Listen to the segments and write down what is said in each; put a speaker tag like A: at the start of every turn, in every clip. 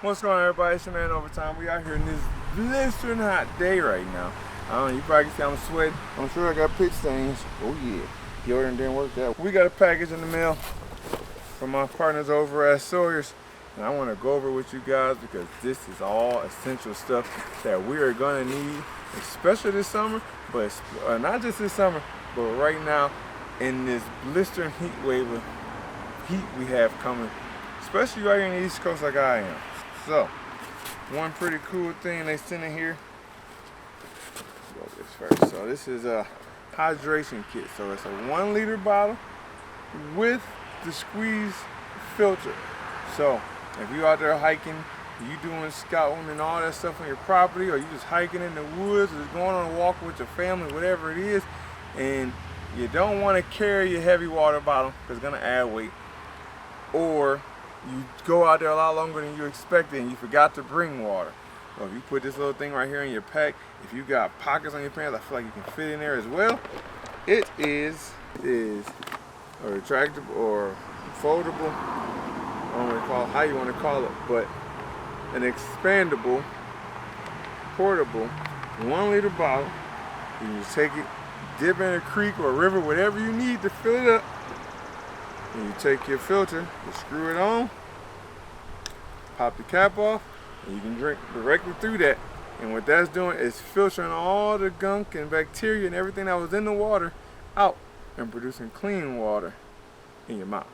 A: What's going on, everybody? It's your man Overtime. We out here in this blistering hot day right now. I don't know, you probably can see I'm sweating. I'm sure I got pitch stains. Oh yeah, deodorant didn't work out. We got a package in the mail from my partners over at Sawyers. And I want to go over it with you guys because this is all essential stuff that we are going to need, especially this summer, but not just this summer, but right now in this blistering heat wave of heat we have coming, especially right here in the East Coast like I am. So, one pretty cool thing they sent in here. Let's go this first. So this is a hydration kit. So it's a 1 liter bottle with the squeeze filter. So if you out there hiking, you doing scouting and all that stuff on your property, or you just hiking in the woods, or just going on a walk with your family, whatever it is, and you don't want to carry your heavy water bottle because it's gonna add weight, or you go out there a lot longer than you expected and you forgot to bring water. Well, if you put this little thing right here in your pack, if you got pockets on your pants, I feel like you can fit in there as well. It is a retractable or foldable, I don't want to call it how you want to call it, but an expandable, portable 1 liter bottle. You can just take it, dip in a creek or a river, whatever you need to fill it up. And you take your filter, you screw it on, pop the cap off, and you can drink directly through that. And what that's doing is filtering all the gunk and bacteria and everything that was in the water out and producing clean water in your mouth.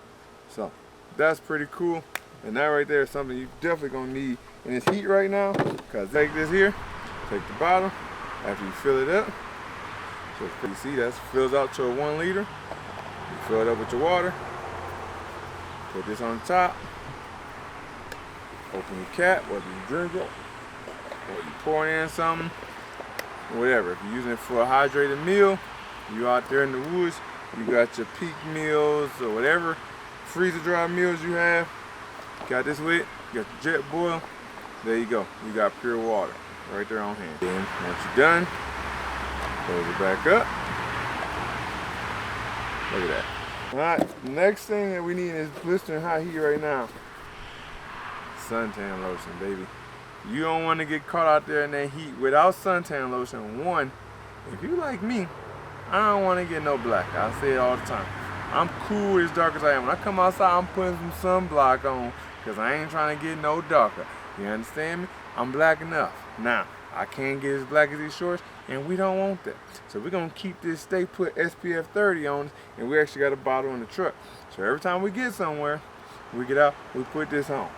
A: So that's pretty cool. And that right there is something you're definitely gonna need in this heat right now. Cause take this here, take the bottle, after you fill it up. So you see that fills out to a 1 liter. You fill it up with your water. Put this on the top, open your cap, whether you drink it, or you pour in something, whatever. If you're using it for a hydrated meal, you out there in the woods, you got your peak meals or whatever freezer dry meals you have, got this with, you got the jet boil, there you go. You got pure water right there on hand. Then once you're done, close it back up. Look at that. Alright, next thing that we need is blistering hot heat right now. Suntan lotion, baby. You don't want to get caught out there in that heat without suntan lotion. One, if you like me, I don't want to get no black. I say it all the time. I'm cool as dark as I am. When I come outside, I'm putting some sunblock on because I ain't trying to get no darker. You understand me? I'm black enough. Now, I can't get as black as these shorts, and we don't want that. So we're gonna keep this stay put SPF 30 on, and we actually got a bottle in the truck. So every time we get somewhere, we get out, we put this on.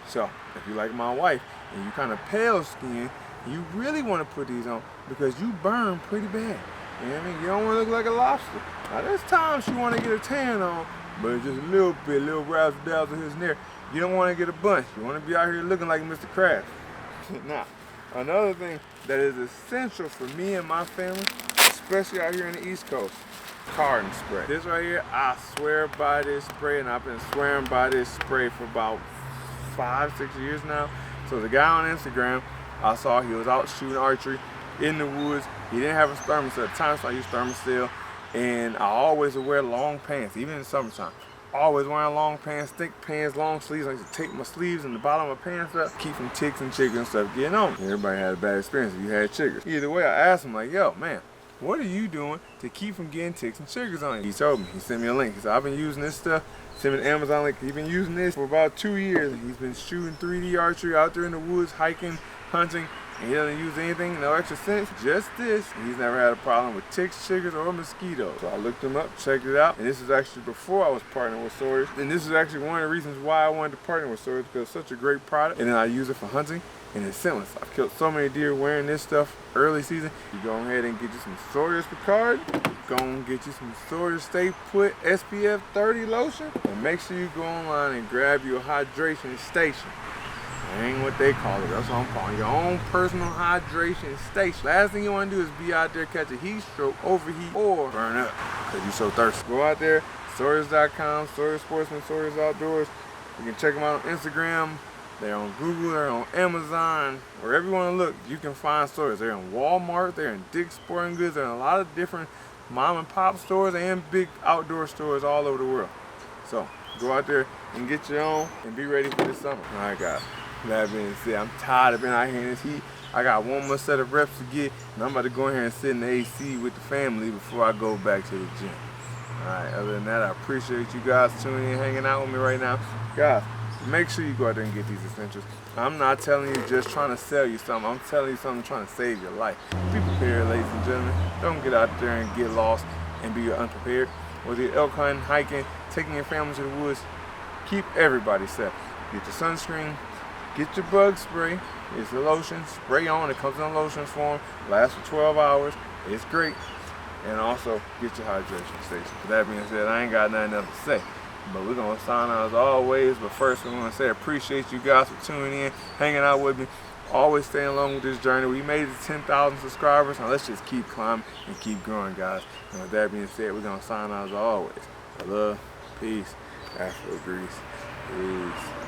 A: So if you like my wife and you kind of pale skin, you really want to put these on because you burn pretty bad. You know what I mean? You don't want to look like a lobster. Now there's times you want to get a tan on, but it's just a little bit, little razzle dazzle here and there. You don't want to get a bunch. You want to be out here looking like Mr. Krabs. Now, another thing that is essential for me and my family, especially out here in the East Coast, carton spray. This right here, I swear by this spray, and I've been swearing by this spray for about 5-6 years now. So the guy on Instagram, I saw he was out shooting archery in the woods. He didn't have a thermostat at the time, so I used thermostat. And I always would wear long pants, even in the summertime. Always wearing long pants, thick pants, long sleeves. I used to tape my sleeves and the bottom of my pants up, keep from ticks and chiggers and stuff getting on. Everybody had a bad experience if you had chiggers. Either way, I asked him like, yo, man, what are you doing to keep from getting ticks and chiggers on you? He told me, he sent me a link. He said, I've been using this stuff. Sent me an Amazon link. He's been using this for about 2 years. He's been shooting 3D archery out there in the woods, hiking, hunting, and he doesn't use anything, no extra scents, just this. He's never had a problem with ticks, chiggers, or mosquitoes. So I looked him up, checked it out, and this is actually before I was partnering with Sawyers. And this is actually one of the reasons why I wanted to partner with Sawyers, because it's such a great product. And then I use it for hunting, and it's scentless. I've killed so many deer wearing this stuff early season. You go ahead and get you some Sawyers Picard, go and get you some Sawyers Stay Put SPF 30 lotion, and make sure you go online and grab your hydration station. That ain't what they call it, that's what I'm calling it. Your own personal hydration station. Last thing you want to do is be out there, catch a heat stroke, overheat, or burn up because you're so thirsty. Go out there, Sawyers.com, Sawyers Sportsman, Sawyers Outdoors. You can check them out on Instagram. They're on Google, they're on Amazon, wherever you want to look, you can find Sawyers. They're in Walmart, they're in Dick's Sporting Goods, they're in a lot of different mom and pop stores and big outdoor stores all over the world. So go out there and get your own and be ready for this summer. All right, guys. That being said, I'm tired of being out here in this heat. I got one more set of reps to get, and I'm about to go in here and sit in the AC with the family before I go back to the gym. Alright, other than that, I appreciate you guys tuning in, hanging out with me right now. Guys, make sure you go out there and get these essentials. I'm not telling you just trying to sell you something. I'm telling you something trying to save your life. Be prepared, ladies and gentlemen. Don't get out there and get lost and be unprepared. Whether you're elk hunting, hiking, taking your family to the woods, keep everybody safe. Get your sunscreen, get your bug spray. It's a lotion, spray on. It comes in a lotion form, lasts for 12 hours. It's great. And also get your hydration station. With that being said, I ain't got nothing else to say. But we're going to sign out as always. But first, we want to say I appreciate you guys for tuning in, hanging out with me, always staying along with this journey. We made it to 10,000 subscribers. Now let's just keep climbing and keep growing, guys. And with that being said, we're going to sign out as always. Love, peace, Afro Grease. Peace.